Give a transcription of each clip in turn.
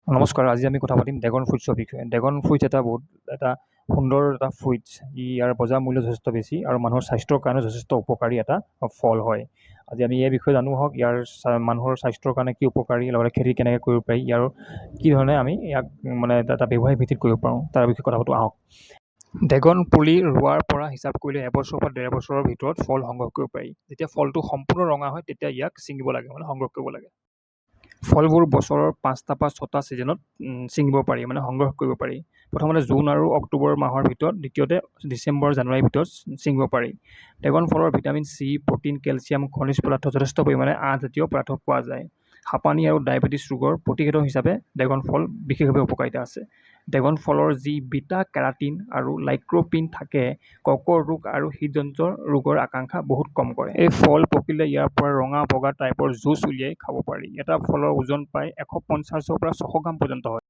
নমস্কাৰ, আজি আমি কথা পাতিম ড্ৰেগন ফ্ৰুইটছৰ বিষয়ে। ড্ৰেগন ফ্ৰুইটছ এটা সুন্দৰ এটা ফ্ৰুইটছ। ইয়াৰ বজাৰ মূল্য যথেষ্ট বেছি আৰু মানুহৰ স্বাস্থ্যৰ কাৰণে যথেষ্ট উপকাৰী এটা ফল হয়। আজি আমি এই বিষয়ে জানো হওক, ইয়াৰ মানুহৰ স্বাস্থ্যৰ কাৰণে কি উপকাৰী, লগতে খেতি কেনেকৈ কৰিব পাৰি, ইয়াৰ কি ধৰণে আমি ইয়াক মানে এটা ব্যৱসায়িক ভিত্তিত কৰিব পাৰোঁ, তাৰ বিষয়ে কথা পাতোঁ আহক। ড্ৰেগন পুলি ৰোৱাৰ পৰা হিচাপ কৰিলে এবছৰ পৰা 1.5 বছৰৰ ভিতৰত ফল সংগ্ৰহ কৰিব পাৰি। যেতিয়া ফলটো সম্পূৰ্ণ ৰঙা হয় তেতিয়া ইয়াক ছিঙিব লাগে, মানে সংগ্ৰহ কৰিব লাগে। ফলবোৰ বছৰৰ 5টা পৰা 6টা ছিজনত ছিঙিব পাৰি, মানে সংগ্ৰহ কৰিব পাৰি। প্ৰথমতে জুন আৰু অক্টোবৰ মাহৰ ভিতৰত, দ্বিতীয়তে ডিচেম্বৰ জানুৱাৰীৰ ভিতৰত ছিঙিব পাৰি। ড্ৰেগন ফলৰ ভিটামিন চি, প্ৰ'টিন, কেলছিয়াম, খনিজ পদাৰ্থ যথেষ্ট পৰিমাণে আঁহজাতীয় পদাৰ্থ পোৱা যায়। হাঁপানি আৰু ডায়েবেটিছ ৰোগৰ প্ৰতিষেধক হিচাপে ড্ৰেগন ফল বিশেষভাৱে উপকাৰিতা আছে। ড্ৰেগন ফলৰ যি বিটা কেৰাটিন আৰু লাইক্ৰ'পিন থাকে, কৰ্কট ৰোগ আৰু হৃদযন্ত্ৰৰ ৰোগৰ আকাংক্ষা বহুত কম কৰে। এই ফল পকিলে ইয়াৰ পৰা ৰঙা বগা টাইপৰ জুচ উলিয়াই খাব পাৰি। এটা ফলৰ ওজন প্ৰায় 150ৰ পৰা 600 গ্ৰাম পৰ্যন্ত হয়।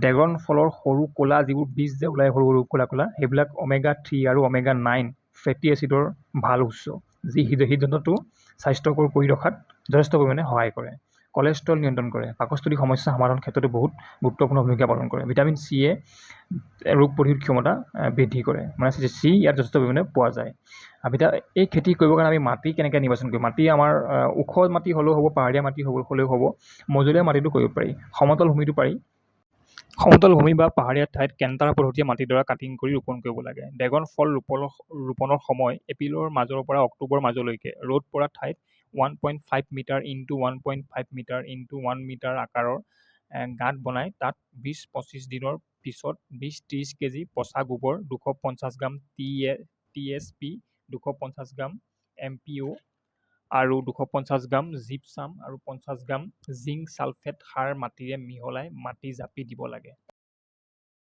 ড্ৰেগন ফলৰ সৰু ক'লা যিবোৰ বীজ যে ওলাই, সৰু সৰু ক'লা ক'লা, সেইবিলাক omega-3 আৰু omega-9 ফেটি এচিডৰ ভাল উৎস, যি হৃদযন্ত্ৰটো স্বাস্থ্যকৰ কৰি ৰখাত যথেষ্ট পৰিমাণে সহায় কৰে। কলেষ্ট্ৰল নিয়ন্ত্ৰণ কৰে, পাকস্থলীৰ সমস্যা সমাধানৰ ক্ষেত্ৰতো বহুত গুৰুত্বপূৰ্ণ ভূমিকা পালন কৰে। ভিটামিন চিয়ে ৰোগ প্ৰতিৰোধ ক্ষমতা বৃদ্ধি কৰে, মানে চি ইয়াত যথেষ্ট পৰিমাণে পোৱা যায়। এই খেতি কৰিবৰ কাৰণে আমি মাটি কেনেকৈ নিৰ্বাচন কৰিম? মাটি আমাৰ ওখ মাটি হ'লেও হ'ব, পাহাৰীয়া মাটি হ'লেও হ'ব, মজলীয়া মাটিটো কৰিব পাৰি, সমতল ভূমিটো পাৰি। সমতল ভূমি বা পাহাৰীয়া ঠাইত কেণ্টাৰ পদ্ধতিৰে মাটিডৰা কাটিং কৰি ৰোপণ কৰিব লাগে। ড্ৰেগন ফল ৰোপণৰ সময় এপ্ৰিলৰ মাজৰ পৰা অক্টোবৰ মাজলৈকে। ৰ'দ পৰা ঠাইত 1.5 মিটাৰ × 1.5 মিটাৰ × 1 মিটাৰ আকাৰৰ গাঁত বনাই তাত 20-25 দিনৰ পিছত 20-30 কেজি পচা গোবৰ, 250 গ্ৰাম TSP, 250 গ্ৰাম MPO আৰু 250 গ্ৰাম জিপছাম আৰু 50 গ্ৰাম জিংক ছালফেট সাৰ মাটিৰে মিহলাই মাটি জাপি দিব লাগে।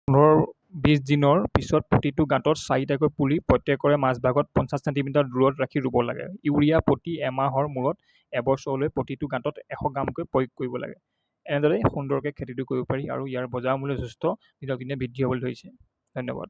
15-20 দিনৰ পিছত প্ৰতিটো গাঁতত 4টাকৈ পুলি প্ৰত্যেকৰে মাজভাগত 50 চেণ্টিমিটাৰ দূৰত ৰাখি ৰুব লাগে। ইউৰিয়া প্ৰতি এমাহৰ মূৰত এবছৰলৈ প্ৰতিটো গাঁতত 100 গ্ৰামকৈ প্ৰয়োগ কৰিব লাগে। এনেদৰে সুন্দৰকৈ খেতিটো কৰিব পাৰি আৰু ইয়াৰ বজাৰ মূল্য যথেষ্ট দিনক দিনে বৃদ্ধি হ'বলৈ ধৰিছে। ধন্যবাদ।